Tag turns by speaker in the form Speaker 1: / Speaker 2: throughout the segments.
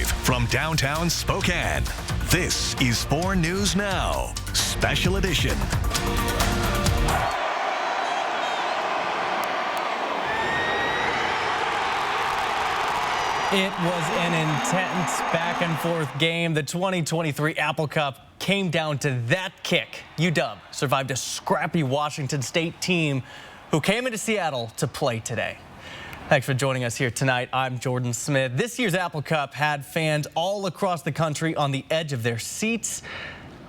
Speaker 1: Live from downtown Spokane, this is 4 News Now, Special Edition.
Speaker 2: It was an intense back-and-forth game. The 2023 Apple Cup came down to that kick. UW survived a scrappy Washington State team who came into Seattle to play today. Thanks for joining us here tonight. I'm Jordan Smith. This year's Apple Cup had fans all across the country on the edge of their seats.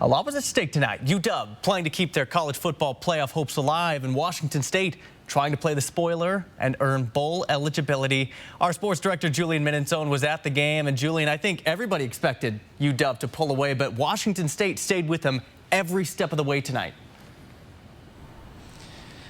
Speaker 2: A lot was at stake tonight. UW playing to keep their college football playoff hopes alive, and Washington State trying to play the spoiler and earn bowl eligibility. Our sports director, Julian Minenzone, was at the game. And Julian, I think everybody expected UW to pull away, but Washington State stayed with them every step of the way tonight.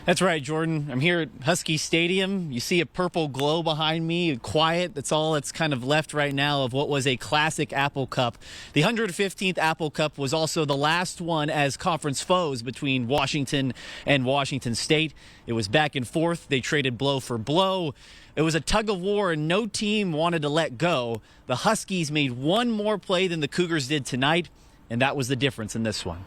Speaker 3: That's right, Jordan. I'm here at Husky Stadium. You see a purple glow behind me, quiet. That's all that's kind of left right now of what was a classic Apple Cup. The 115th Apple Cup was also the last one as conference foes between Washington and Washington State. It was back and forth. They traded blow for blow. It was a tug of war, and no team wanted to let go. The Huskies made one more play than the Cougars did tonight, and that was the difference in this one.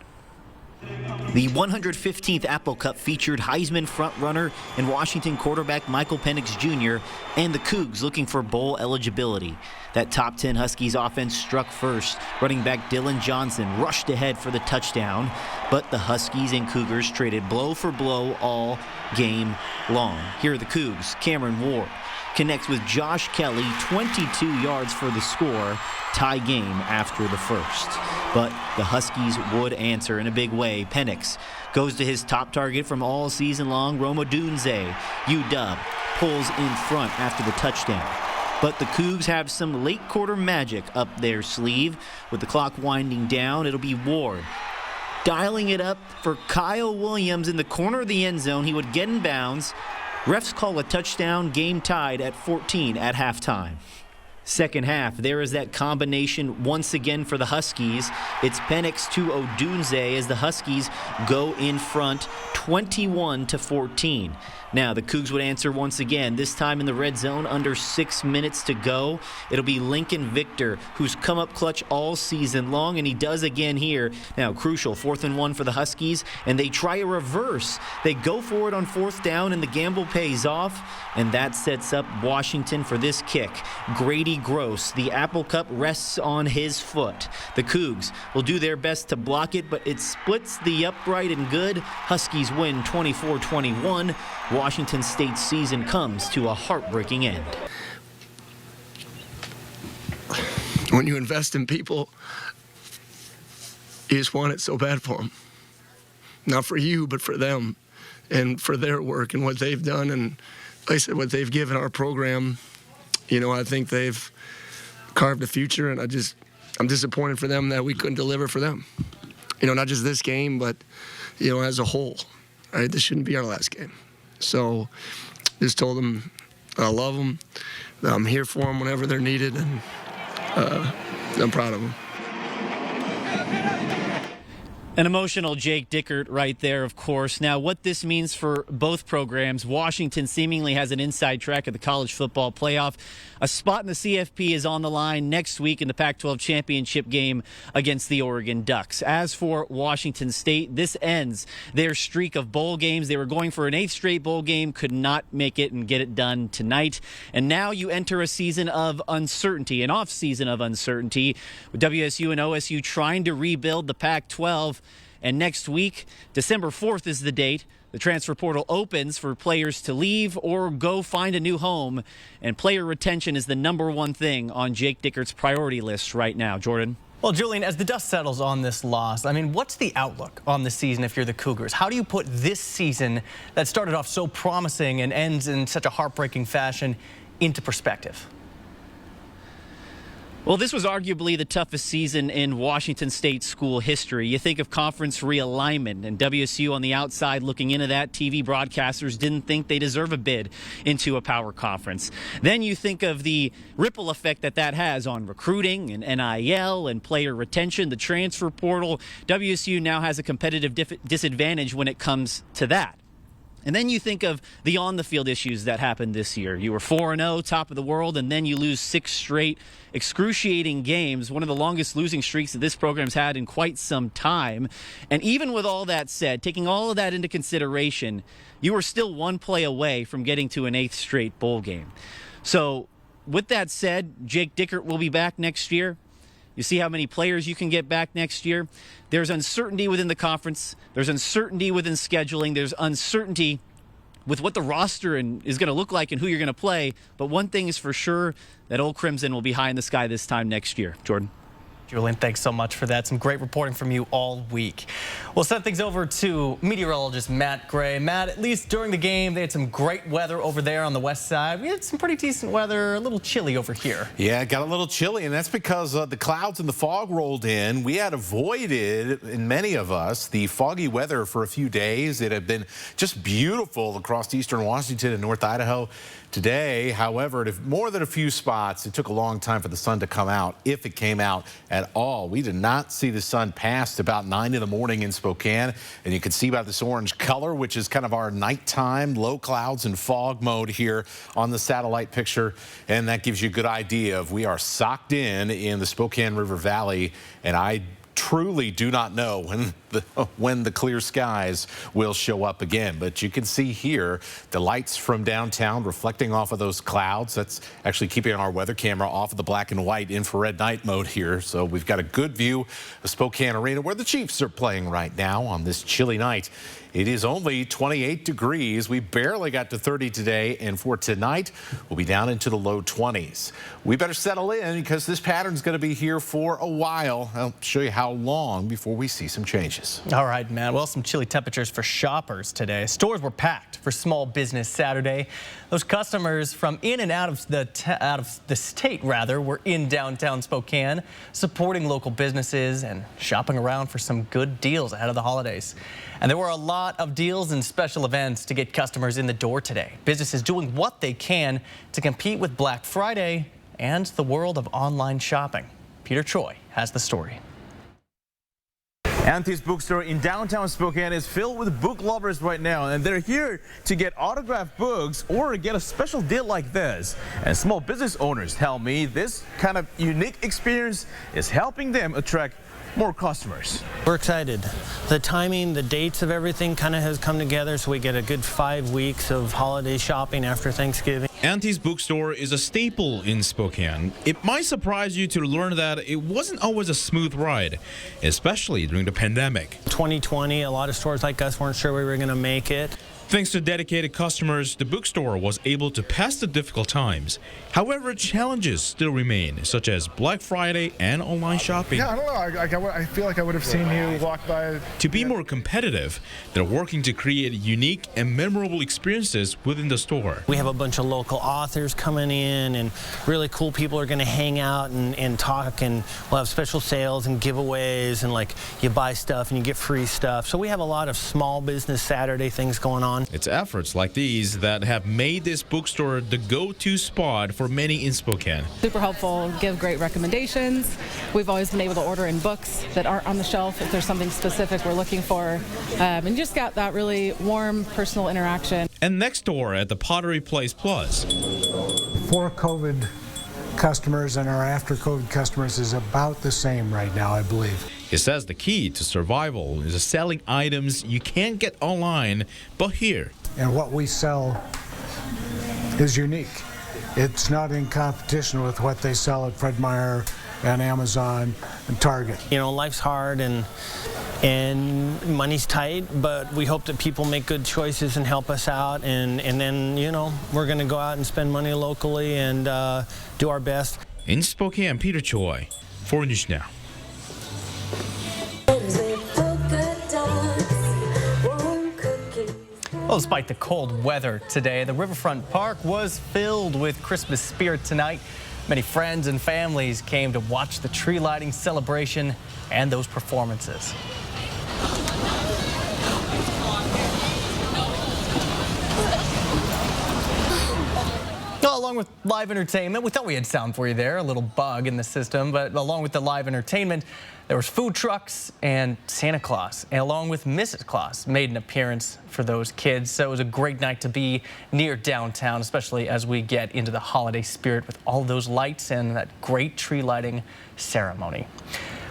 Speaker 4: The 115th Apple Cup featured Heisman frontrunner and Washington quarterback Michael Penix Jr. and the Cougs looking for bowl eligibility. That top 10 Huskies offense struck first. Running back Dylan Johnson rushed ahead for the touchdown, but the Huskies and Cougars traded blow for blow all game long. Here are the Cougs. Cameron Ward connects with Josh Kelly, 22 yards for the score. Tie game after the first. But the Huskies would answer in a big way. Penix goes to his top target from all season long, Rome Odunze. UW pulls in front after the touchdown. But the Cougs have some late quarter magic up their sleeve. With the clock winding down, it'll be Ward dialing it up for Kyle Williams in the corner of the end zone. He would get in bounds. Refs call a touchdown, game tied at 14 at halftime. Second half, there is that combination once again for the Huskies. It's Penix to Odunze as the Huskies go in front 21-14. Now, the Cougs would answer once again, this time in the red zone, under 6 minutes to go. It'll be Lincoln Victor, who's come up clutch all season long, and he does again here. Now, crucial, 4th and 1 for the Huskies, and they try a reverse. They go for it on 4th down, and the gamble pays off, and that sets up Washington for this kick. Grady Gross, the Apple Cup rests on his foot. The Cougs will do their best to block it, but it splits the upright and good. Huskies win 24-21. Washington State's season comes to a heartbreaking end.
Speaker 5: When you invest in people, you just want it so bad for them. Not for you, but for them and for their work and what they've done. And like I said, what they've given our program, I think they've carved a future, and I'm disappointed for them that we couldn't deliver for them. Not just this game, but, as a whole. Right? This shouldn't be our last game. So just told them I love them, that I'm here for them whenever they're needed, and I'm proud of them.
Speaker 3: An emotional Jake Dickert right there, of course. Now, what this means for both programs, Washington seemingly has an inside track of the college football playoff. A spot in the CFP is on the line next week in the Pac-12 championship game against the Oregon Ducks. As for Washington State, this ends their streak of bowl games. They were going for an 8th straight bowl game, could not make it and get it done tonight. And now you enter a season of uncertainty, an off-season of uncertainty, with WSU and OSU trying to rebuild the Pac-12. And next week, December 4th is the date. The transfer portal opens for players to leave or go find a new home. And player retention is the number one thing on Jake Dickert's priority list right now. Jordan?
Speaker 2: Well, Julian, as the dust settles on this loss, what's the outlook on the season if you're the Cougars? How do you put this season that started off so promising and ends in such a heartbreaking fashion into perspective?
Speaker 3: Well, this was arguably the toughest season in Washington State school history. You think of conference realignment and WSU on the outside looking into that. TV broadcasters didn't think they deserve a bid into a power conference. Then you think of the ripple effect that has on recruiting and NIL and player retention, the transfer portal. WSU now has a competitive disadvantage when it comes to that. And then you think of the on-the-field issues that happened this year. You were 4-0, top of the world, and then you lose 6 straight excruciating games, one of the longest losing streaks that this program's had in quite some time. And even with all that said, taking all of that into consideration, you were still 1 play away from getting to an 8th straight bowl game. So with that said, Jake Dickert will be back next year. You see how many players you can get back next year. There's uncertainty within the conference. There's uncertainty within scheduling. There's uncertainty with what the roster is going to look like and who you're going to play. But one thing is for sure, that Old Crimson will be high in the sky this time next year. Jordan.
Speaker 2: Julian, thanks so much for that. Some great reporting from you all week. We'll send things over to meteorologist Matt Gray. Matt, at least during the game, they had some great weather over there on the west side. We had some pretty decent weather, a little chilly over here.
Speaker 6: Yeah, it got a little chilly, and that's because the clouds and the fog rolled in. We had avoided, in many of us, the foggy weather for a few days. It had been just beautiful across eastern Washington and North Idaho. Today, however, at more than a few spots, it took a long time for the sun to come out, if it came out at all. We did not see the sun past about 9 in the morning in Spokane, and you can see by this orange color, which is kind of our nighttime low clouds and fog mode here on the satellite picture, and that gives you a good idea of we are socked in the Spokane River Valley, and I truly do not know when the clear skies will show up again. But you can see here the lights from downtown reflecting off of those clouds. That's actually keeping our weather camera off of the black and white infrared night mode here. So we've got a good view of Spokane Arena, where the Chiefs are playing right now on this chilly night. It is only 28 degrees. We barely got to 30 today, and for tonight, we'll be down into the low 20s. We better settle in because this pattern's going to be here for a while. I'll show you how long before we see some changes.
Speaker 2: All right, Matt. Well, some chilly temperatures for shoppers today. Stores were packed for Small Business Saturday. Those customers from in and out of the state were in downtown Spokane, supporting local businesses and shopping around for some good deals ahead of the holidays. And there were a lot of deals and special events to get customers in the door today. Businesses doing what they can to compete with Black Friday and the world of online shopping. Peter Choi has the story.
Speaker 7: Anthony's Bookstore in downtown Spokane is filled with book lovers right now, and they're here to get autographed books or get a special deal like this. And small business owners tell me this kind of unique experience is helping them attract more customers.
Speaker 8: We're excited. The timing, the dates of everything kind of has come together, so we get a good 5 weeks of holiday shopping after Thanksgiving.
Speaker 9: Anthony's Bookstore is a staple in Spokane. It might surprise you to learn that it wasn't always a smooth ride, especially during the pandemic.
Speaker 8: 2020, a lot of stores like us weren't sure we were going to make it.
Speaker 9: Thanks to dedicated customers, the bookstore was able to pass the difficult times. However, challenges still remain, such as Black Friday and online shopping.
Speaker 10: Yeah, I don't know. I feel like I would have seen you walk by.
Speaker 9: To be more competitive, they're working to create unique and memorable experiences within the store.
Speaker 8: We have a bunch of local authors coming in, and really cool people are going to hang out and talk, and we'll have special sales and giveaways, and like you buy stuff and you get free stuff. So we have a lot of small business Saturday things going on.
Speaker 9: It's efforts like these that have made this bookstore the go-to spot for many in Spokane.
Speaker 11: Super helpful, give great recommendations. We've always been able to order in books that aren't on the shelf if there's something specific we're looking for. And just got that really warm, personal interaction.
Speaker 9: And next door at the Pottery Place Plus.
Speaker 12: For COVID customers and our after COVID customers is about the same right now, I believe.
Speaker 9: He says the key to survival is selling items you can't get online, but here.
Speaker 12: And what we sell is unique. It's not in competition with what they sell at Fred Meyer and Amazon and Target.
Speaker 8: You know, life's hard and money's tight, but we hope that people make good choices and help us out, and then, you know, we're going to go out and spend money locally and do our best.
Speaker 9: In Spokane, Peter Choi, 4 News Now.
Speaker 2: Well, despite the cold weather today, the Riverfront Park was filled with Christmas spirit tonight. Many friends and families came to watch the tree lighting celebration and those performances. Well, along with live entertainment, we thought we had sound for you there, a little bug in the system, but along with the live entertainment, there was food trucks and Santa Claus, and along with Mrs. Claus, made an appearance for those kids. So it was a great night to be near downtown, especially as we get into the holiday spirit with all those lights and that great tree lighting ceremony.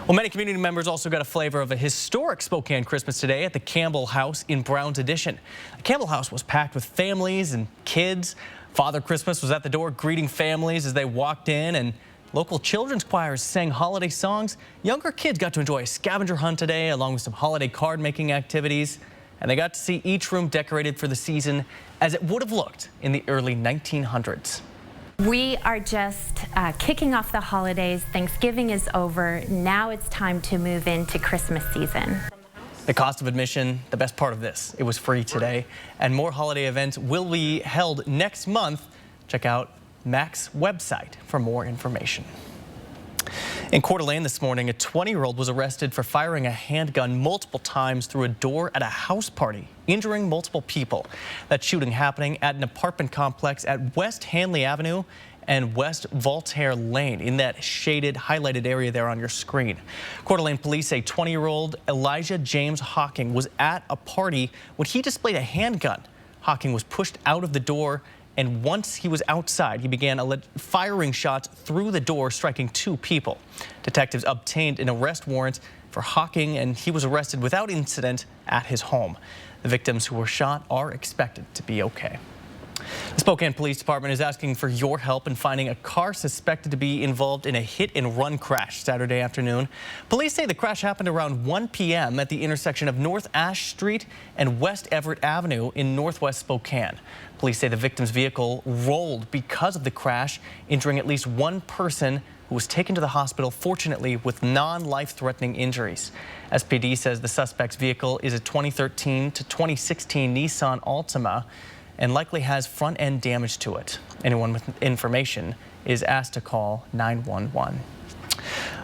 Speaker 2: Well, many community members also got a flavor of a historic Spokane Christmas today at the Campbell House in Browns Addition. The Campbell House was packed with families and kids. Father Christmas was at the door greeting families as they walked in, and local children's choirs sang holiday songs. Younger kids got to enjoy a scavenger hunt today, along with some holiday card making activities. And they got to see each room decorated for the season as it would have looked in the early 1900s.
Speaker 13: We are just kicking off the holidays. Thanksgiving is over. Now it's time to move into Christmas season.
Speaker 2: The cost of admission, the best part of this, it was free today. And more holiday events will be held next month. Check out MAC's website for more information. In Coeur d'Alene this morning, a 20-year-old was arrested for firing a handgun multiple times through a door at a house party, injuring multiple people. That shooting happening at an apartment complex at West Hanley Avenue and West Voltaire Lane, in that shaded, highlighted area there on your screen. Coeur d'Alene police say 20-year-old Elijah James Hawking was at a party when he displayed a handgun. Hawking was pushed out of the door, and once he was outside, he began firing shots through the door, striking 2 people. Detectives obtained an arrest warrant for Hawking, and he was arrested without incident at his home. The victims who were shot are expected to be okay. The Spokane Police Department is asking for your help in finding a car suspected to be involved in a hit-and-run crash Saturday afternoon. Police say the crash happened around 1 p.m. at the intersection of North Ash Street and West Everett Avenue in northwest Spokane. Police say the victim's vehicle rolled because of the crash, injuring at least 1 person who was taken to the hospital, fortunately with non-life-threatening injuries. SPD says the suspect's vehicle is a 2013 to 2016 Nissan Altima and likely has front-end damage to it. Anyone with information is asked to call 911.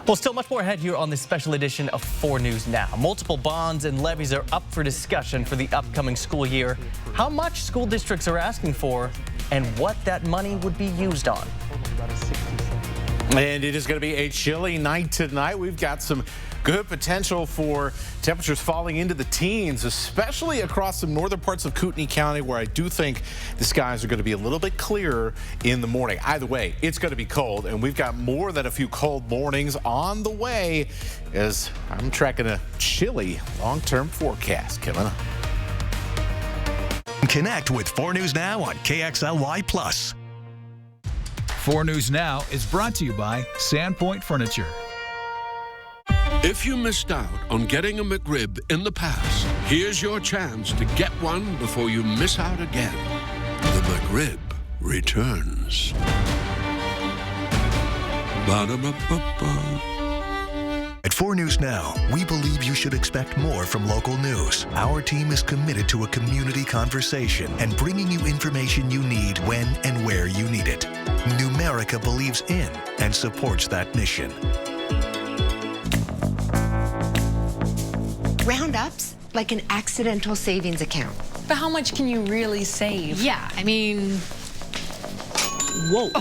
Speaker 2: Well, still much more ahead here on this special edition of 4 News Now. Multiple bonds and levies are up for discussion for the upcoming school year. How much school districts are asking for and what that money would be used on.
Speaker 6: And it is going to be a chilly night tonight. We've got some good potential for temperatures falling into the teens, especially across some northern parts of Kootenai County, where I do think the skies are going to be a little bit clearer in the morning. Either way, it's going to be cold, and we've got more than a few cold mornings on the way as I'm tracking a chilly long-term forecast coming up.
Speaker 1: Connect with 4 News Now on KXLY+.
Speaker 14: 4 News Now is brought to you by Sandpoint Furniture.
Speaker 15: If you missed out on getting a McRib in the past, here's your chance to get one before you miss out again. The McRib returns. Ba-da-ba-ba-ba.
Speaker 1: At 4 News Now, we believe you should expect more from local news. Our team is committed to a community conversation and bringing you information you need when and where you need it. Numerica believes in and supports that mission.
Speaker 16: Roundup's like an accidental savings account.
Speaker 17: But how much can you really save?
Speaker 16: Yeah, I mean,
Speaker 17: whoa.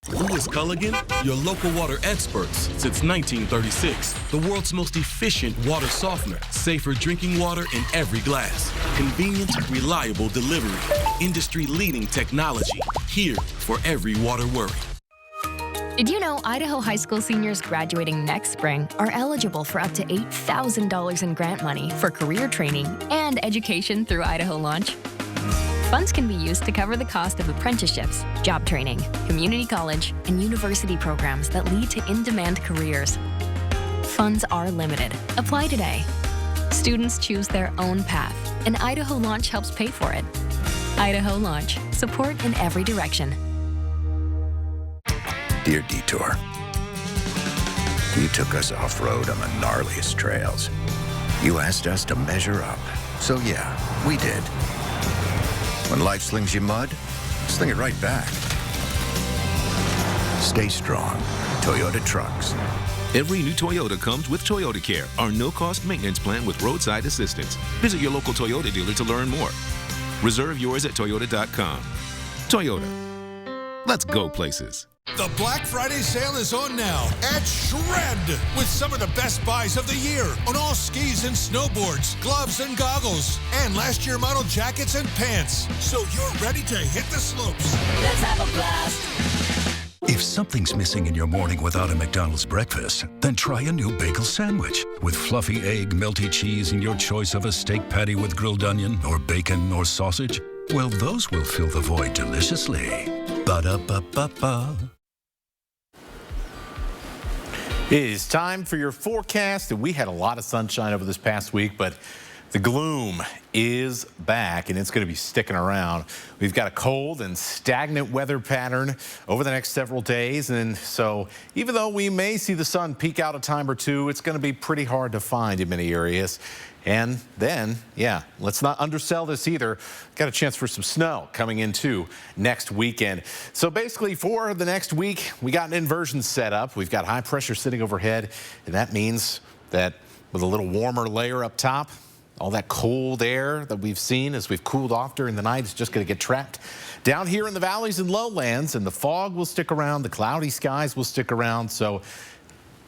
Speaker 18: Lewis Culligan, your local water experts since 1936. The world's most efficient water softener. Safer drinking water in every glass. Convenient, reliable delivery. Industry-leading technology. Here for every water worry.
Speaker 19: Did you know Idaho high school seniors graduating next spring are eligible for up to $8,000 in grant money for career training and education through Idaho Launch? Funds can be used to cover the cost of apprenticeships, job training, community college, and university programs that lead to in-demand careers. Funds are limited. Apply today. Students choose their own path, and Idaho Launch helps pay for it. Idaho Launch. Support in every direction.
Speaker 20: Dear Detour, you took us off-road on the gnarliest trails. You asked us to measure up. So yeah, we did. When life slings you mud, sling it right back. Stay strong, Toyota Trucks.
Speaker 21: Every new Toyota comes with Toyota Care, our no-cost maintenance plan with roadside assistance. Visit your local Toyota dealer to learn more. Reserve yours at Toyota.com. Toyota. Let's go places.
Speaker 22: The Black Friday sale is on now at Shred with some of the best buys of the year on all skis and snowboards, gloves and goggles, and last year model jackets and pants. So you're ready to hit the slopes. Let's have a blast.
Speaker 1: If something's missing in your morning without a McDonald's breakfast, then try a new bagel sandwich with fluffy egg, melty cheese, and your choice of a steak patty with grilled onion or bacon or sausage. Well, those will fill the void deliciously. Ba-da-ba-ba-ba.
Speaker 6: It is time for your forecast. And we had a lot of sunshine over this past week, but the gloom is back, and it's going to be sticking around. We've got a cold and stagnant weather pattern over the next several days, and so even though we may see the sun peek out a time or two, it's going to be pretty hard to find in many areas. And then, yeah, let's not undersell this either. Got a chance for some snow coming into next weekend. So basically for the next week, we got an inversion set up. We've got high pressure sitting overhead, and that means that with a little warmer layer up top, all that cold air that we've seen as we've cooled off during the night is just going to get trapped down here in the valleys and lowlands, and the fog will stick around, the cloudy skies will stick around. So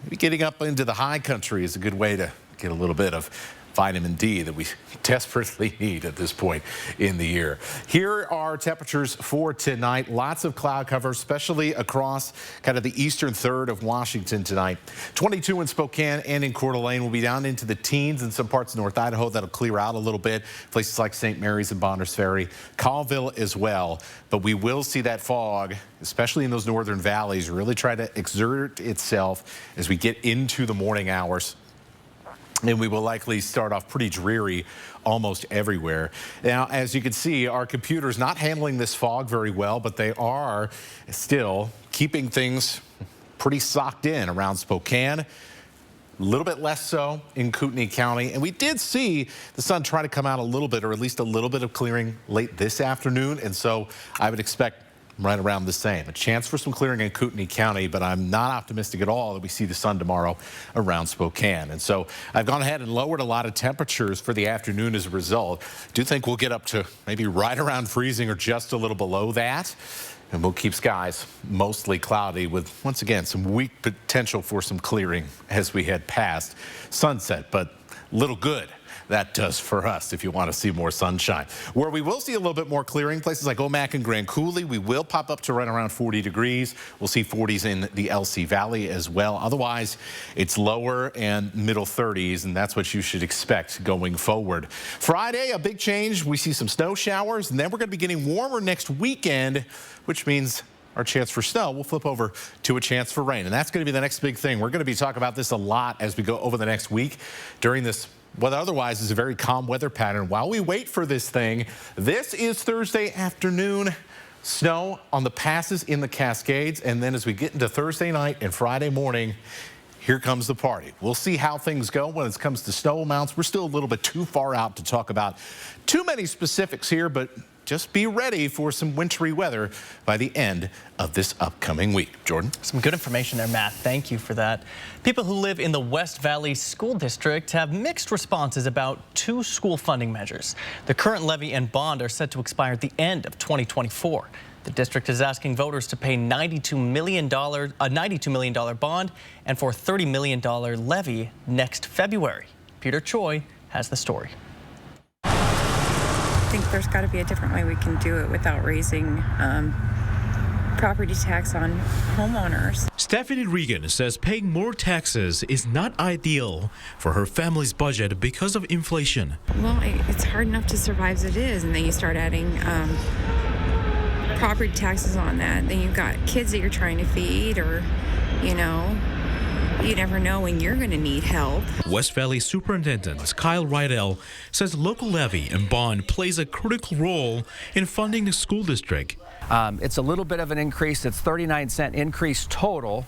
Speaker 6: maybe getting up into the high country is a good way to get a little bit of vitamin D that we desperately need at this point in the year. Here are temperatures for tonight. Lots of cloud cover, especially across kind of the eastern third of Washington tonight. 22 in Spokane and in Coeur d'Alene. Will be down into the teens in some parts of North Idaho. That'll clear out a little bit. Places like St. Mary's and Bonners Ferry. Colville as well. But we will see that fog, especially in those northern valleys, really try to exert itself as we get into the morning hours. And we will likely start off pretty dreary almost everywhere. Now, as you can see, our computer's not handling this fog very well, but they are still keeping things pretty socked in around Spokane. A little bit less so in Kootenai County. And we did see the sun try to come out a little bit, or at least a little bit of clearing late this afternoon. And so I would expect right around the same. A chance for some clearing in Kootenai County, but I'm not optimistic at all that we see the sun tomorrow around Spokane. And so I've gone ahead and lowered a lot of temperatures for the afternoon as a result. Do think we'll get up to maybe right around freezing or just a little below that. And we'll keep skies mostly cloudy with, once again, some weak potential for some clearing as we head past sunset, but little good that does for us if you want to see more sunshine. Where we will see a little bit more clearing, places like Omak and Grand Coulee, we will pop up to right around 40 degrees. We'll see 40s in the LC Valley as well. Otherwise, it's lower and middle 30s, and that's what you should expect going forward. Friday, a big change. We see some snow showers, and then we're going to be getting warmer next weekend, which means our chance for snow will flip over to a chance for rain. And that's going to be the next big thing. We're going to be talking about this a lot as we go over the next week during this what otherwise is a very calm weather pattern. While we wait for this thing, this is Thursday afternoon. Snow on the passes in the Cascades. And then as we get into Thursday night and Friday morning, here comes the party. We'll see how things go when it comes to snow amounts. We're still a little bit too far out to talk about too many specifics here, but just be ready for some wintry weather by the end of this upcoming week. Jordan?
Speaker 2: Some good information there, Matt. Thank you for that. People who live in the West Valley School District have mixed responses about two school funding measures. The current levy and bond are set to expire at the end of 2024. The district is asking voters to pay a $92 million bond and for a $30 million levy next February. Peter Choi has the story.
Speaker 23: I think there's got to be a different way we can do it without raising property tax on homeowners.
Speaker 9: Stephanie Regan says paying more taxes is not ideal for her family's budget because of inflation.
Speaker 23: Well, it's hard enough to survive as it is, and then you start adding property taxes on that. Then you've got kids that you're trying to feed, or, you know, you never know when you're going to need help.
Speaker 9: West Valley Superintendent Kyle Rydell says local levy and bond plays a critical role in funding the school district.
Speaker 24: It's a little bit of an increase. It's 39-cent increase total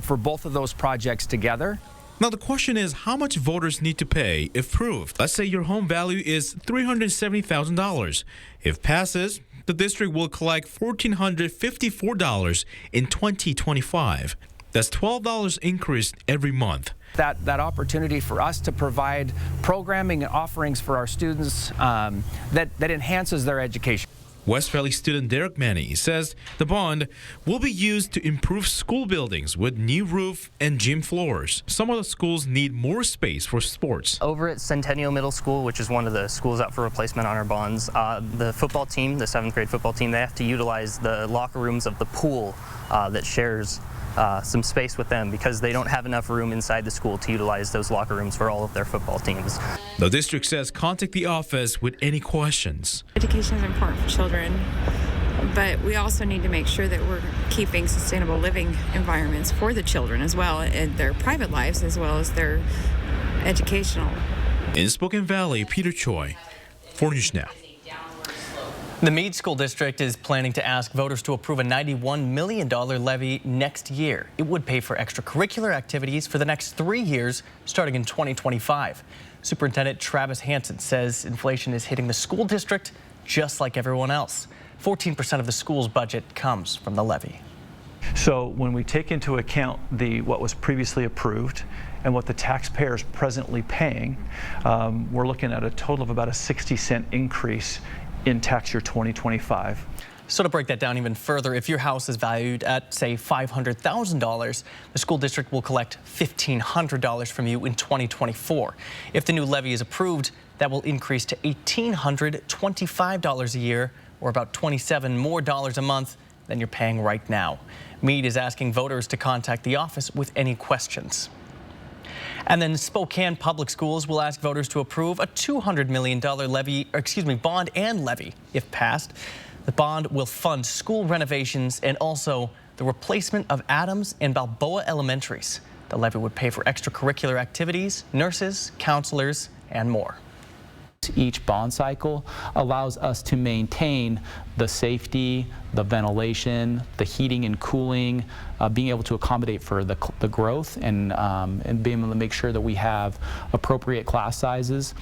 Speaker 24: for both of those projects together.
Speaker 9: Now, the question is how much voters need to pay if proved. Let's say your home value is $370,000. If passes, the district will collect $1,454 in 2025. That's $12 increase every month.
Speaker 24: That opportunity for us to provide programming and offerings for our students that enhances their education.
Speaker 9: West Valley student Derek Manny says the bond will be used to improve school buildings with new roof and gym floors. Some of the schools need more space for sports.
Speaker 3: Over at Centennial Middle School, which is one of the schools up for replacement on our bonds, the football team, the 7th grade football team, they have to utilize the locker rooms of the pool that shares some space with them because they don't have enough room inside the school to utilize those locker rooms for all of their football teams.
Speaker 9: The district says contact the office with any questions.
Speaker 23: Education is important for children, but we also need to make sure that we're keeping sustainable living environments for the children as well in their private lives as well as their educational.
Speaker 9: In Spokane Valley, Peter Choi, 4 News Now.
Speaker 2: The Meade School District is planning to ask voters to approve a $91 million levy next year. It would pay for extracurricular activities for the next 3 years, starting in 2025. Superintendent Travis Hansen says inflation is hitting the school district just like everyone else. 14% of the school's budget comes from the levy.
Speaker 4: So when we take into account what was previously approved and what the taxpayer is presently paying, we're looking at a total of about a 60-cent increase in tax year 2025.
Speaker 2: So to break that down even further, if your house is valued at, say, $500,000, the school district will collect $1,500 from you in 2024. If the new levy is approved, that will increase to $1,825 a year, or about $27 more a month than you're paying right now. Meade is asking voters to contact the office with any questions. And then Spokane Public Schools will ask voters to approve a $200 million bond and levy if passed. The bond will fund school renovations and also the replacement of Adams and Balboa Elementaries. The levy would pay for extracurricular activities, nurses, counselors, and more.
Speaker 5: Each bond cycle allows us to maintain the safety, the ventilation, the heating and cooling, being able to accommodate for the growth and being able to make sure that we have appropriate class sizes.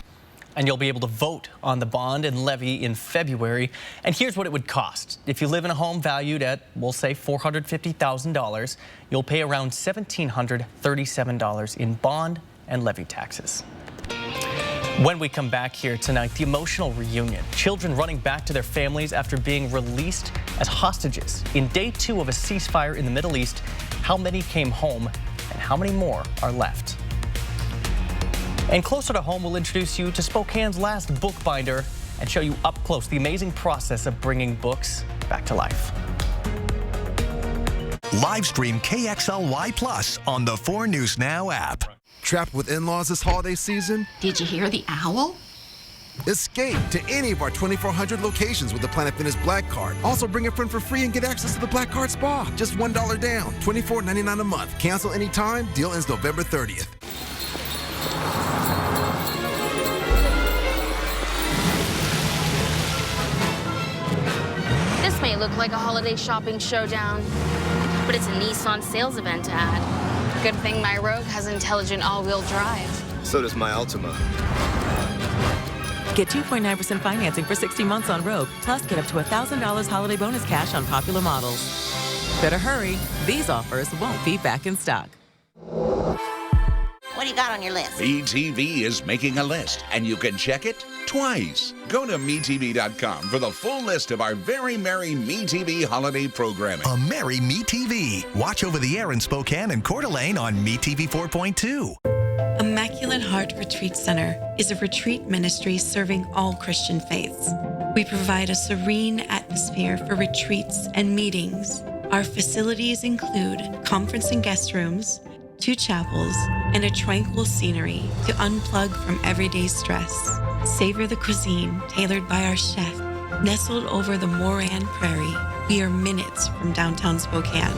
Speaker 2: And you'll be able to vote on the bond and levy in February. And here's what it would cost. If you live in a home valued at, we'll say, $450,000, you'll pay around $1,737 in bond and levy taxes. When we come back here tonight, the emotional reunion. Children running back to their families after being released as hostages. In day 2 of a ceasefire in the Middle East, how many came home and how many more are left? And closer to home, we'll introduce you to Spokane's last bookbinder and show you up close the amazing process of bringing books back to life.
Speaker 1: Live stream KXLY Plus on the 4 News Now app.
Speaker 7: Trapped with in-laws this holiday season?
Speaker 25: Did you hear the owl?
Speaker 7: Escape to any of our 2,400 locations with the Planet Fitness Black Card. Also bring a friend for free and get access to the Black Card Spa. Just $1 down, $24.99 a month. Cancel anytime. Deal ends November 30th.
Speaker 26: This may look like a holiday shopping showdown, but it's a Nissan sales event ad. Good thing my Rogue has intelligent all-wheel drive.
Speaker 27: So does my Altima.
Speaker 28: Get 2.9% financing for 60 months on Rogue, plus get up to $1,000 holiday bonus cash on popular models. Better hurry. These offers won't be back in stock.
Speaker 29: What do you got on your list?
Speaker 30: MeTV is making a list, and you can check it twice. Go to MeTV.com for the full list of our very merry MeTV holiday programming.
Speaker 1: A merry MeTV. Watch over the air in Spokane and Coeur d'Alene on MeTV 4.2.
Speaker 31: Immaculate Heart Retreat Center is a retreat ministry serving all Christian faiths. We provide a serene atmosphere for retreats and meetings. Our facilities include conference and guest rooms, 2 chapels, and a tranquil scenery to unplug from everyday stress. Savor the cuisine tailored by our chef. Nestled over the Moran Prairie, we are minutes from downtown Spokane.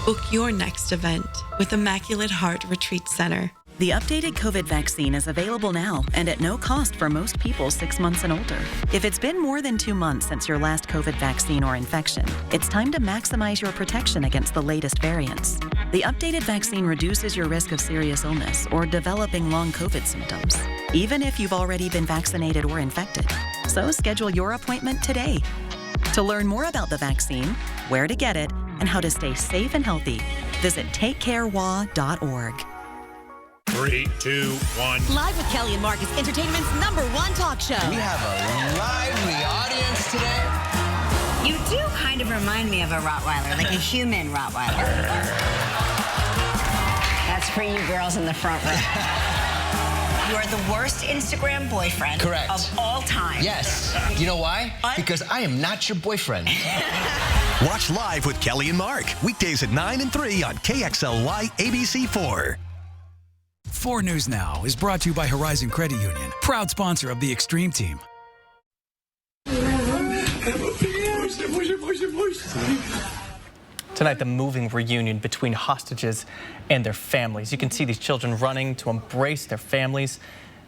Speaker 31: Book your next event with Immaculate Heart Retreat Center.
Speaker 32: The updated COVID vaccine is available now and at no cost for most people 6 months and older. If it's been more than 2 months since your last COVID vaccine or infection, it's time to maximize your protection against the latest variants. The updated vaccine reduces your risk of serious illness or developing long COVID symptoms, even if you've already been vaccinated or infected. So schedule your appointment today. To learn more about the vaccine, where to get it, and how to stay safe and healthy, Visit takecarewa.org.
Speaker 8: 3, 2, 1.
Speaker 10: Live with Kelly and Mark is entertainment's #1 talk show.
Speaker 11: We have a lively audience today.
Speaker 12: You do kind of remind me of a Rottweiler, like a human Rottweiler. That's for you girls in the front row. You are the worst Instagram boyfriend of all time.
Speaker 11: Yes. You know why? Because I am not your boyfriend.
Speaker 1: Watch Live with Kelly and Mark. Weekdays at 9 and 3 on KXLY ABC4.
Speaker 13: 4 News Now is brought to you by Horizon Credit Union, proud sponsor of the Extreme Team.
Speaker 2: Tonight, the moving reunion between hostages and their families. You can see these children running to embrace their families.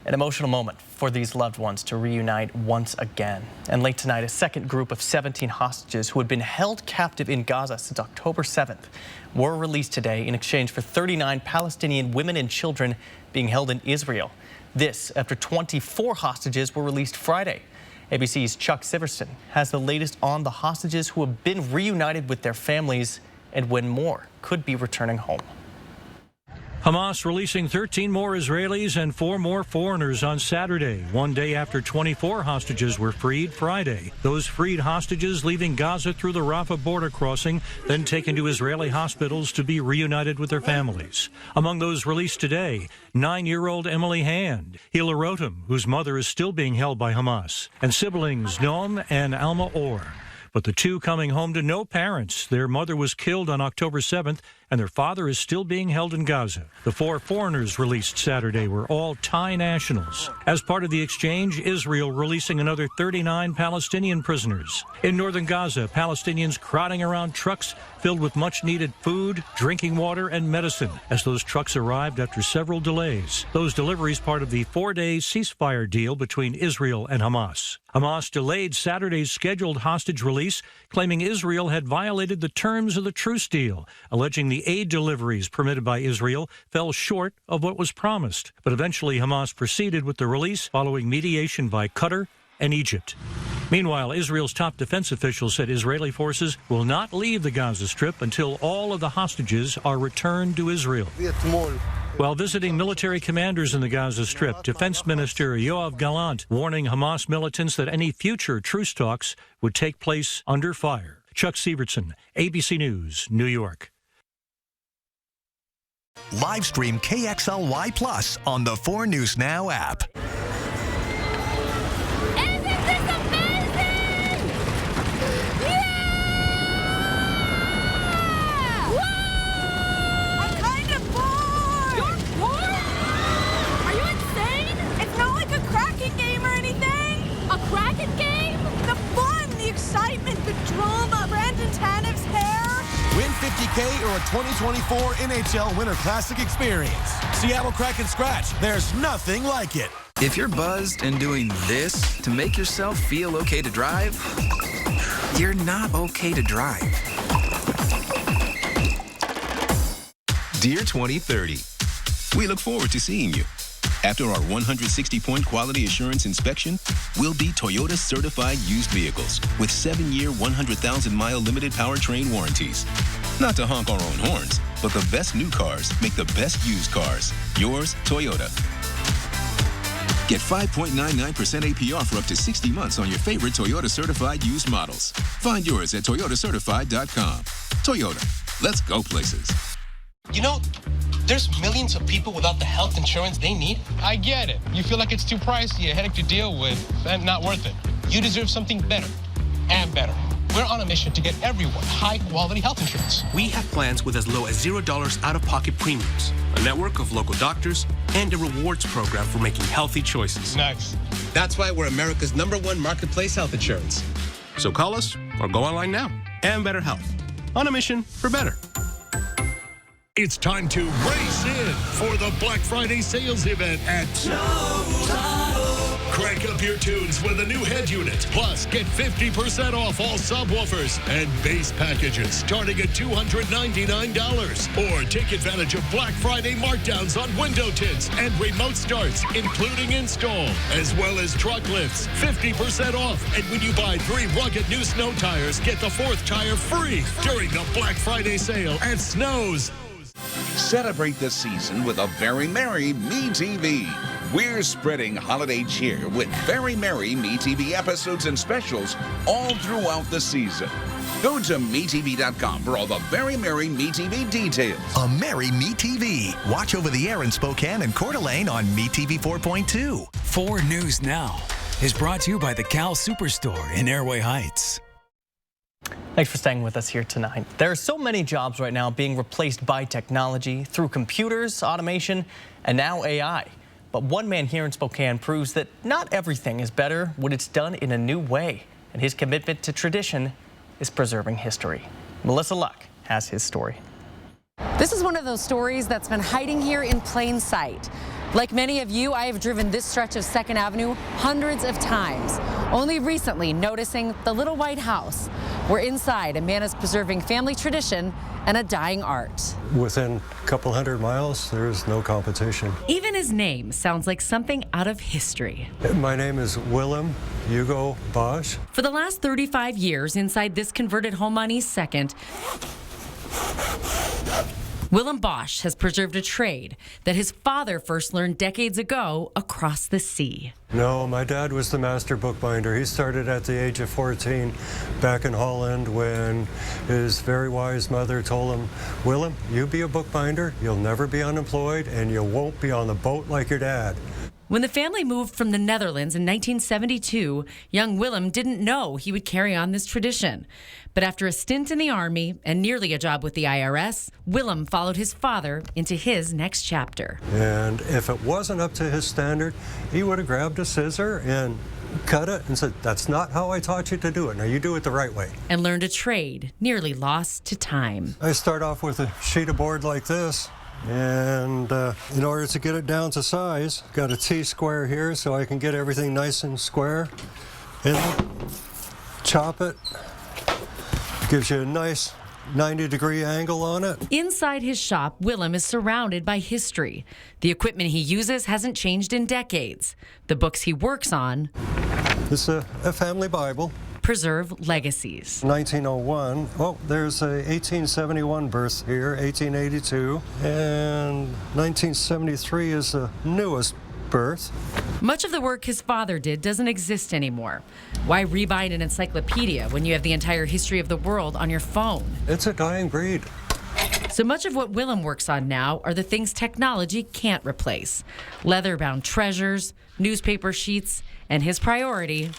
Speaker 2: An emotional moment for these loved ones to reunite once again. And late tonight, a second group of 17 hostages who had been held captive in Gaza since October 7th were released today in exchange for 39 Palestinian women and children being held in Israel. This after 24 hostages were released Friday. ABC's Chuck Siverson has the latest on the hostages who have been reunited with their families and when more could be returning home.
Speaker 14: Hamas releasing 13 more Israelis and 4 more foreigners on Saturday, one day after 24 hostages were freed Friday. Those freed hostages leaving Gaza through the Rafah border crossing, then taken to Israeli hospitals to be reunited with their families. Among those released today, 9-year-old Emily Hand, Hila Rotem, whose mother is still being held by Hamas, and siblings Noam and Alma Or. But the two coming home to no parents. Their mother was killed on October 7th, and their father is still being held in Gaza. The 4 foreigners released Saturday were all Thai nationals. As part of the exchange, Israel releasing another 39 Palestinian prisoners. In northern Gaza, Palestinians crowding around trucks filled with much-needed food, drinking water, and medicine as those trucks arrived after several delays. Those deliveries part of the 4-day ceasefire deal between Israel and Hamas. Hamas delayed Saturday's scheduled hostage release, claiming Israel had violated the terms of the truce deal, alleging the aid deliveries permitted by Israel fell short of what was promised. But eventually Hamas proceeded with the release following mediation by Qatar and Egypt. Meanwhile, Israel's top defense officials said Israeli forces will not leave the Gaza Strip until all of the hostages are returned to Israel. While visiting military commanders in the Gaza Strip, Defense Minister Yoav Gallant warning Hamas militants that any future truce talks would take place under fire. Chuck Siverson, ABC News, New York.
Speaker 1: Live stream KXLY Plus on the 4 News Now app.
Speaker 15: Win $50K or a 2024 NHL Winter Classic experience. Seattle Kraken Scratch. There's nothing like it.
Speaker 16: If you're buzzed and doing this to make yourself feel okay to drive, you're not okay to drive.
Speaker 21: Dear 2030, we look forward to seeing you. After our 160-point quality assurance inspection, we'll be Toyota certified used vehicles with 7-year, 100,000-mile limited powertrain warranties. Not to honk our own horns, but the best new cars make the best used cars. Yours, Toyota. Get 5.99% APR for up to 60 months on your favorite Toyota certified used models. Find yours at toyotacertified.com. Toyota, let's go places.
Speaker 17: You know, there's millions of people without the health insurance they need.
Speaker 25: I get it. You feel like it's too pricey, a headache to deal with, and not worth it.
Speaker 17: You deserve something better and better. We're on a mission to get everyone high-quality health insurance.
Speaker 25: We have plans with as low as $0 out-of-pocket premiums, a network of local doctors, and a rewards program for making healthy choices. Nice.
Speaker 17: That's why we're America's #1 marketplace health insurance.
Speaker 25: So call us or go online now. And Better Health. On a mission for better.
Speaker 22: It's time to race in for the Black Friday sales event at Snows Auto. Crank up your tunes with a new head unit. Plus, get 50% off all subwoofers and bass packages starting at $299. Or take advantage of Black Friday markdowns on window tints and remote starts, including install, as well as truck lifts. 50% off. And when you buy 3 rugged new snow tires, get the 4th tire free during the Black Friday sale at Snows.
Speaker 30: Celebrate the season with a very merry MeTV. We're spreading holiday cheer with very merry MeTV episodes and specials all throughout the season. Go to MeTV.com for all the very merry MeTV details.
Speaker 1: A merry MeTV. Watch over the air in Spokane and Coeur d'Alene on MeTV 4.2.
Speaker 13: 4 News Now is brought to you by the Cal Superstore in Airway Heights.
Speaker 2: Thanks for staying with us here tonight. There are so many jobs right now being replaced by technology through computers, automation, and now AI. But one man here in Spokane proves that not everything is better when it's done in a new way. And his commitment to tradition is preserving history. Melissa Luck has his story.
Speaker 3: This is one of those stories that's been hiding here in plain sight. Like many of you, I have driven this stretch of 2nd Avenue hundreds of times, only recently noticing the little white house, where inside a man is preserving family tradition and a dying art.
Speaker 4: Within a couple hundred miles, there is no competition.
Speaker 3: Even his name sounds like something out of history.
Speaker 4: My name is Willem Hugo Bosch.
Speaker 3: For the last 35 years, inside this converted home on East 2nd, Willem Bosch has preserved a trade that his father first learned decades ago across the sea.
Speaker 4: No, my dad was the master bookbinder. He started at the age of 14 back in Holland when his very wise mother told him, Willem, you be a bookbinder, you'll never be unemployed, and you won't be on the boat like your dad.
Speaker 3: When the family moved from the Netherlands in 1972, young Willem didn't know he would carry on this tradition. But after a stint in the Army and nearly a job with the IRS, Willem followed his father into his next chapter.
Speaker 4: And if it wasn't up to his standard, he would have grabbed a scissor and cut it and said, that's not how I taught you to do it. Now you do it the right way.
Speaker 3: And learned a trade nearly lost to time.
Speaker 4: I start off with a sheet of board like this. And in order to get it down to size, got a T-square here so I can get everything nice and square. And chop it. Gives you a nice 90-degree angle on it.
Speaker 3: Inside his shop, Willem is surrounded by history. The equipment he uses hasn't changed in decades. The books he works on...
Speaker 4: It's a family Bible.
Speaker 3: Preserve legacies.
Speaker 4: 1901. Oh, there's a 1871 birth here, 1882, and 1973 is the newest birth.
Speaker 3: Much of the work his father did doesn't exist anymore. Why rebind an encyclopedia when you have the entire history of the world on your phone?
Speaker 4: It's a dying breed.
Speaker 3: So much of what Willem works on now are the things technology can't replace. Leather-bound treasures, newspaper sheets, and his priority...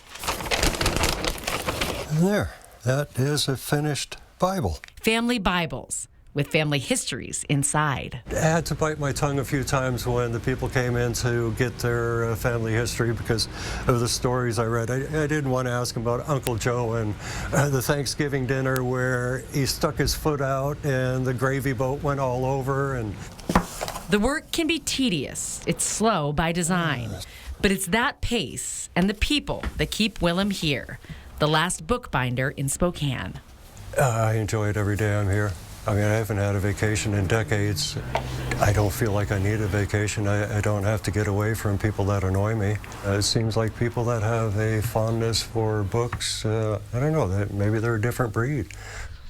Speaker 4: There, that is a finished Bible.
Speaker 3: Family Bibles with family histories inside.
Speaker 4: I had to bite my tongue a few times when the people came in to get their family history because of the stories I read. I didn't want to ask them about Uncle Joe and the Thanksgiving dinner where he stuck his foot out and the gravy boat went all over. And
Speaker 3: the work can be tedious. It's slow by design. But it's that pace and the people that keep Willem here. The last bookbinder in Spokane.
Speaker 4: I enjoy it every day I'm here. I mean, I haven't had a vacation in decades. I don't feel like I need a vacation. I don't have to get away from people that annoy me. It seems like people that have a fondness for books, I don't know, maybe they're a different breed.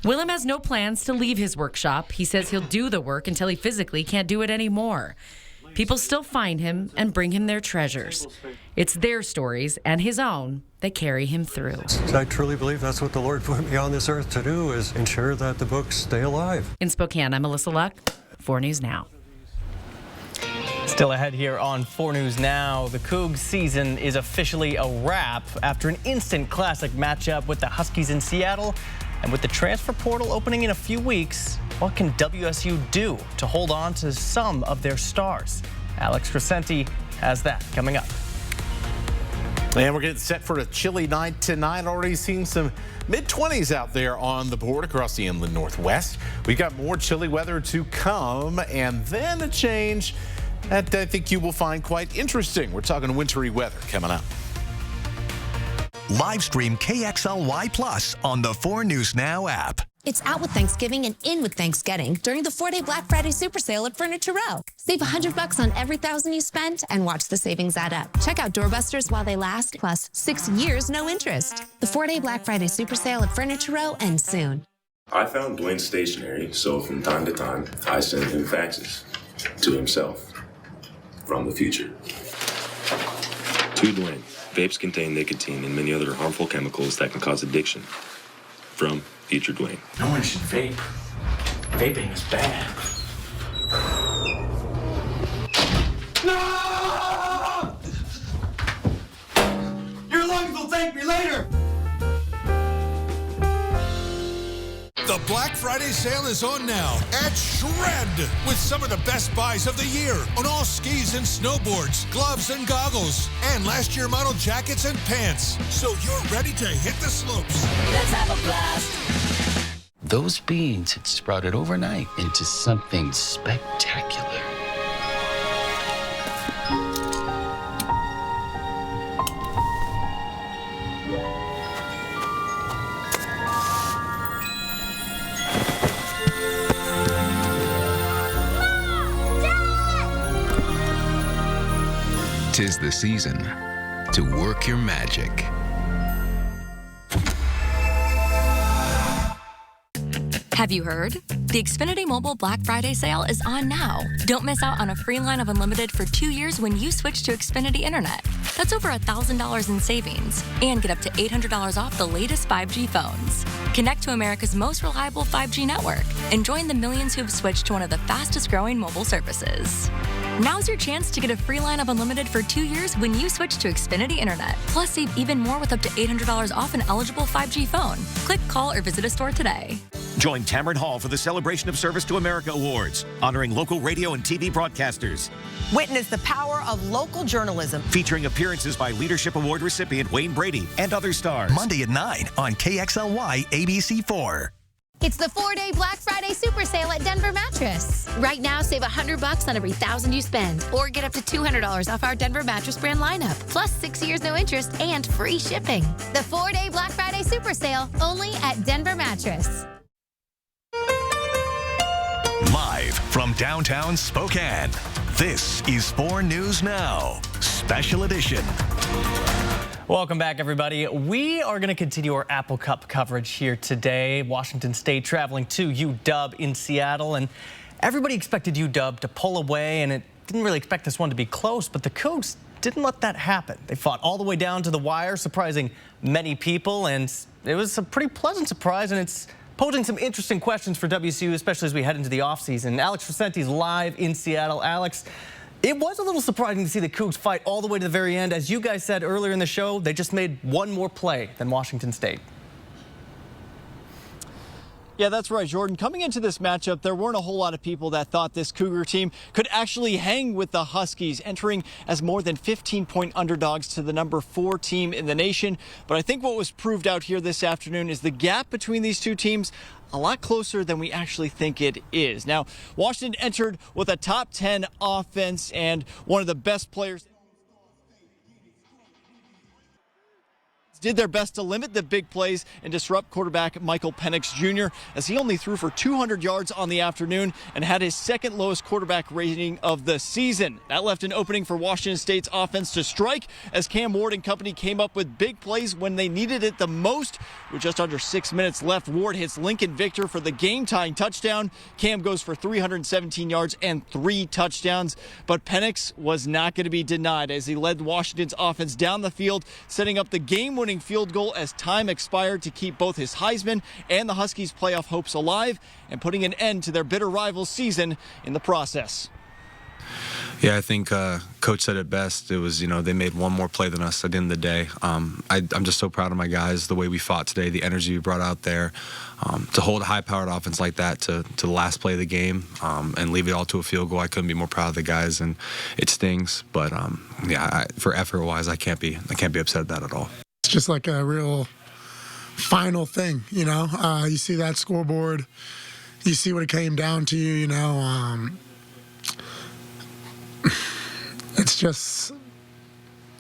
Speaker 3: Willem has no plans to leave his workshop. He says he'll do the work until he physically can't do it anymore. People still find him and bring him their treasures. It's their stories and his own that carry him through.
Speaker 4: I truly believe that's what the Lord put me on this earth to do, is ensure that the books stay alive.
Speaker 3: In Spokane, I'm Melissa Luck, 4 News Now.
Speaker 2: Still ahead here on 4 News Now, the Cougs season is officially a wrap after an instant classic matchup with the Huskies in Seattle. And with the transfer portal opening in a few weeks, what can WSU do to hold on to some of their stars? Alex Crescenti has that coming up.
Speaker 5: And we're getting set for a chilly night tonight. Already seeing some mid-20s out there on the board across the inland northwest. We've got more chilly weather to come, and then a change that I think you will find quite interesting. We're talking wintry weather coming up.
Speaker 1: Live stream KXLY Plus on the 4 News Now app.
Speaker 10: It's out with Thanksgiving and in with Thanksgetting during the 4-day Black Friday super sale at Furniture Row. Save $100 on every $1,000 you spend and watch the savings add up. Check out doorbusters while they last, plus 6 years no interest. The 4-day Black Friday super sale at Furniture Row ends soon.
Speaker 6: I found Dwayne stationary, so from time to time, I send him faxes to himself from the future.
Speaker 7: To Dwayne, vapes contain nicotine and many other harmful chemicals that can cause addiction. From future Dwayne.
Speaker 9: No one should vape. Vaping is bad.
Speaker 18: No! Your lungs will thank me later!
Speaker 22: The Black Friday sale is on now at Shred with some of the best buys of the year on all skis and snowboards, gloves and goggles, and last year model jackets and pants. So you're ready to hit the slopes.
Speaker 18: Let's have a blast!
Speaker 11: Those beans had sprouted overnight into something spectacular.
Speaker 21: Tis the season to work your magic.
Speaker 19: Have you heard? The Xfinity Mobile Black Friday sale is on now. Don't miss out on a free line of unlimited for 2 years when you switch to Xfinity Internet. That's over $1,000 in savings. And get up to $800 off the latest 5G phones. Connect to America's most reliable 5G network and join the millions who've switched to one of the fastest growing mobile services. Now's your chance to get a free line of unlimited for 2 years when you switch to Xfinity Internet. Plus, save even more with up to $800 off an eligible 5G phone. Click, call, or visit a store today.
Speaker 20: Join Tamron Hall for the Celebration of Service to America Awards, honoring local radio and TV broadcasters.
Speaker 23: Witness the power of local journalism.
Speaker 20: Featuring appearances by Leadership Award recipient Wayne Brady and other stars.
Speaker 1: Monday at 9 on KXLY ABC4.
Speaker 10: It's the 4-day Black Friday super sale at Denver Mattress. Right now, save $100 on every $1,000 you spend, or get up to $200 off our Denver Mattress brand lineup, plus 6 years no interest and free shipping. The 4-day Black Friday super sale, only at Denver Mattress.
Speaker 1: Live from downtown Spokane, this is 4 News Now, Special Edition.
Speaker 2: Welcome back, everybody. We are going to continue our Apple Cup coverage here today. Washington State traveling to UW in Seattle, and everybody expected UW to pull away, and it didn't really expect this one to be close, but the Cougs didn't let that happen. They fought all the way down to the wire, surprising many people, and it was a pretty pleasant surprise, and it's posing some interesting questions for WSU, especially as we head into the offseason. Alex Vicenti's live in Seattle. Alex, it was a little surprising to see the Cougs fight all the way to the very end. As you guys said earlier in the show, they just made one more play than Washington State.
Speaker 24: Yeah, that's right, Jordan. Coming into this matchup, there weren't a whole lot of people that thought this Cougar team could actually hang with the Huskies, entering as more than 15-point underdogs to the number 4 team in the nation. But I think what was proved out here this afternoon is the gap between these two teams a lot closer than we actually think it is. Now, Washington entered with a top 10 offense and one of the best players. Did their best to limit the big plays and disrupt quarterback Michael Penix Jr. as he only threw for 200 yards on the afternoon and had his second lowest quarterback rating of the season. That left an opening for Washington State's offense to strike as Cam Ward and company came up with big plays when they needed it the most. With just under 6 minutes left, Ward hits Lincoln Victor for the game-tying touchdown. Cam goes for 317 yards and 3 touchdowns, but Penix was not going to be denied as he led Washington's offense down the field, setting up the game-winning field goal as time expired to keep both his Heisman and the Huskies' playoff hopes alive and putting an end to their bitter rivals' season in the process.
Speaker 26: Yeah, I think Coach said it best. It was, they made one more play than us at the end of the day. I'm just so proud of my guys, the way we fought today, the energy we brought out there. To hold a high-powered offense like that to the last play of the game and leave it all to a field goal, I couldn't be more proud of the guys, and it stings. But, for effort-wise, I can't be upset at that at all.
Speaker 27: It's just like a real final thing, You see that scoreboard, you see what it came down to, It's just,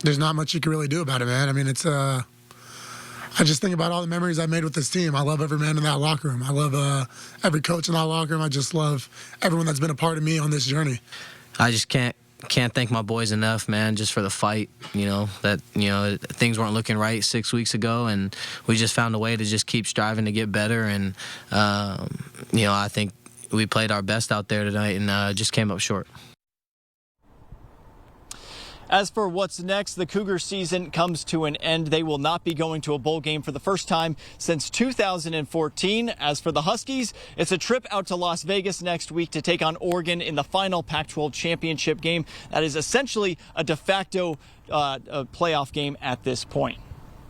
Speaker 27: there's not much you can really do about it, man. I mean, I just think about all the memories I made with this team. I love every man in that locker room. I love every coach in that locker room. I just love everyone that's been a part of me on this journey.
Speaker 28: I just can't
Speaker 8: can't thank my boys enough, man, just for the fight. Things weren't looking right 6 weeks ago, and we just found a way to just keep striving to get better. And I think we played our best out there tonight and just came up short.
Speaker 24: As for what's next, the Cougar season comes to an end. They will not be going to a bowl game for the first time since 2014. As for the Huskies, it's a trip out to Las Vegas next week to take on Oregon in the final Pac-12 championship game. That is essentially a de facto playoff game at this point.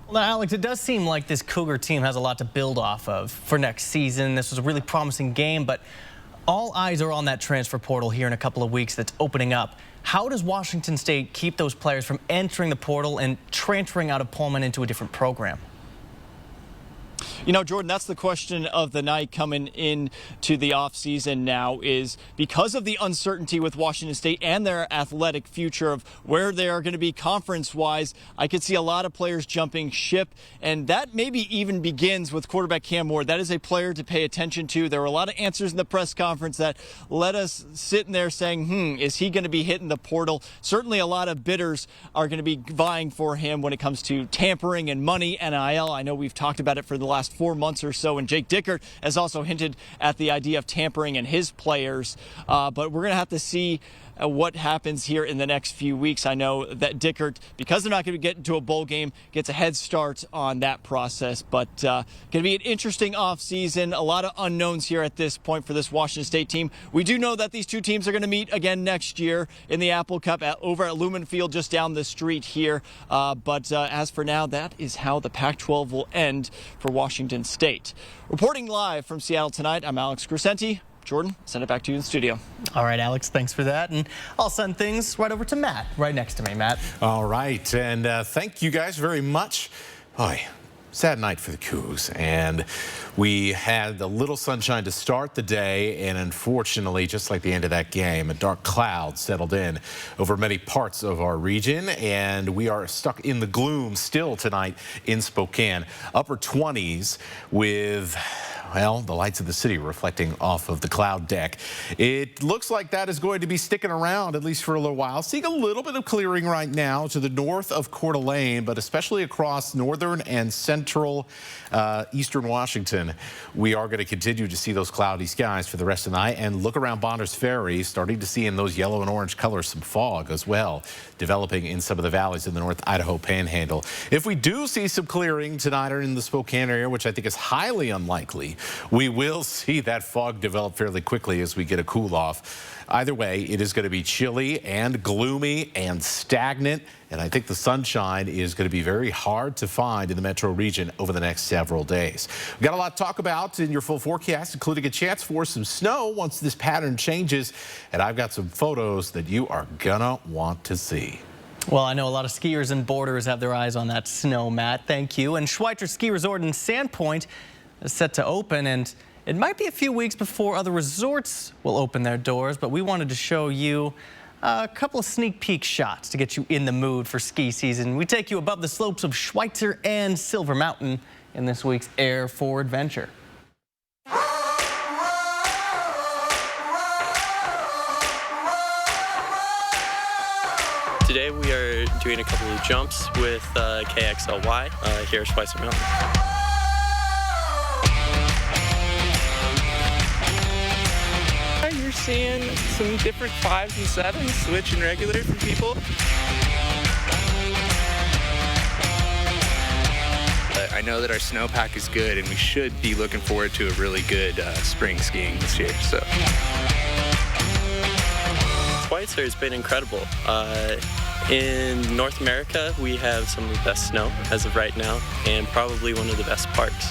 Speaker 2: Well, now, Alex, it does seem like this Cougar team has a lot to build off of for next season. This was a really promising game, but all eyes are on that transfer portal here in a couple of weeks that's opening up. How does Washington State keep those players from entering the portal and transferring out of Pullman into a different program?
Speaker 24: Jordan, that's the question of the night coming into the offseason now, is because of the uncertainty with Washington State and their athletic future of where they are going to be conference-wise. I could see a lot of players jumping ship, and that maybe even begins with quarterback Cam Ward. That is a player to pay attention to. There were a lot of answers in the press conference that let us sit in there saying, is he going to be hitting the portal? Certainly a lot of bidders are going to be vying for him when it comes to tampering and money, NIL. I know we've talked about it for the last 4 months or so, and Jake Dickert has also hinted at the idea of tampering in his players, but we're going to have to see what happens here in the next few weeks. I know that Dickert, because they're not going to get into a bowl game, gets a head start on that process, but going to be an interesting offseason. A lot of unknowns here at this point for this Washington State team. We do know that these two teams are going to meet again next year in the Apple Cup over at Lumen Field just down the street here, but as for now, that is how the Pac-12 will end for Washington State. Reporting live from Seattle tonight, I'm Alex Crescenti. Jordan, send it back to you in the studio.
Speaker 2: All right, Alex, thanks for that. And I'll send things right over to Matt, right next to me. Matt.
Speaker 5: All right, and thank you guys very much. Boy, sad night for the Cougs, and we had a little sunshine to start the day, and unfortunately, just like the end of that game, a dark cloud settled in over many parts of our region, and we are stuck in the gloom still tonight in Spokane. Upper 20s with, well, the lights of the city reflecting off of the cloud deck. It looks like that is going to be sticking around at least for a little while. Seeing a little bit of clearing right now to the north of Coeur d'Alene, but especially across northern and central eastern Washington. We are going to continue to see those cloudy skies for the rest of the night, and look around Bonners Ferry, starting to see in those yellow and orange colors some fog as well, developing in some of the valleys in the North Idaho Panhandle. If we do see some clearing tonight or in the Spokane area, which I think is highly unlikely, we will see that fog develop fairly quickly as we get a cool off. Either way, it is going to be chilly and gloomy and stagnant, and I think the sunshine is going to be very hard to find in the metro region over the next several days. We've got a lot to talk about in your full forecast, including a chance for some snow once this pattern changes, and I've got some photos that you are gonna want to see.
Speaker 2: Well, I know a lot of skiers and boarders have their eyes on that snow, Matt. Thank you. And Schweitzer Ski Resort in Sandpoint is set to open, and it might be a few weeks before other resorts will open their doors, but we wanted to show you a couple of sneak peek shots to get you in the mood for ski season. We take you above the slopes of Schweitzer and Silver Mountain in this week's Air for Adventure.
Speaker 12: Today we are doing a couple of jumps with KXLY here at Schweitzer Mountain. You're seeing some different 5s and 7s, switch and regular from people.
Speaker 14: I know that our snowpack is good, and we should be looking forward to a really good spring skiing this year. So,
Speaker 12: Schweitzer has been incredible. In North America, we have some of the best snow as of right now, and probably one of the best parks.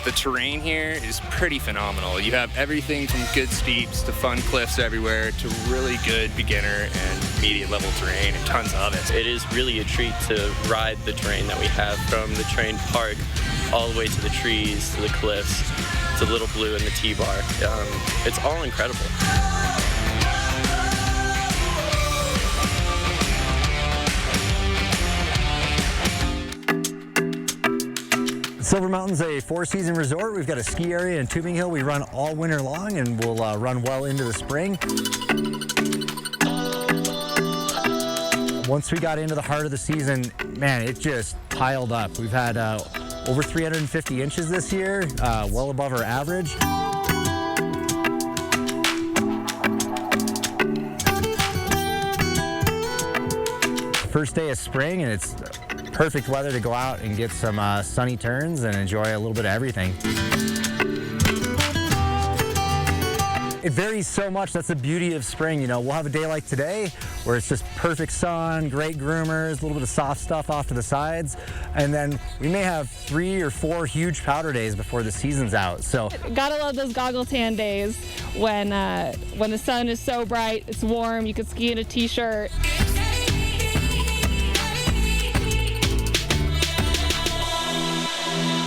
Speaker 14: The terrain here is pretty phenomenal. You have everything from good steeps to fun cliffs everywhere to really good beginner and medium level terrain, and tons of it.
Speaker 12: It is really a treat to ride the terrain that we have, from the train park all the way to the trees, to the cliffs, to Little Blue and the T-Bar. It's all incredible.
Speaker 15: Silver Mountain's a 4-season resort. We've got a ski area in Tubing Hill we run all winter long, and we'll run well into the spring. Once we got into the heart of the season, man, it just piled up. We've had over 350 inches this year, well above our average. First day of spring, and it's perfect weather to go out and get some sunny turns and enjoy a little bit of everything. It varies so much. That's the beauty of spring. You know, we'll have a day like today where it's just perfect sun, great groomers, a little bit of soft stuff off to the sides, and then we may have 3 or 4 huge powder days before the season's out. So
Speaker 3: gotta love those goggle tan days when the sun is so bright, it's warm, you can ski in a t-shirt.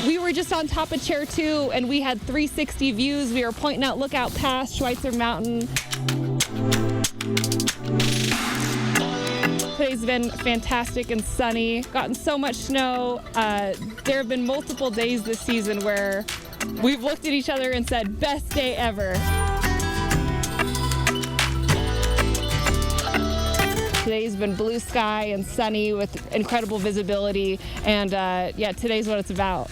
Speaker 3: We were just on top of Chair 2 and we had 360 views. We were pointing out Lookout Pass, Schweitzer Mountain. Today's been fantastic and sunny. Gotten so much snow. There have been multiple days this season where we've looked at each other and said, best day ever. Today's been blue sky and sunny with incredible visibility, and yeah, today's what it's about.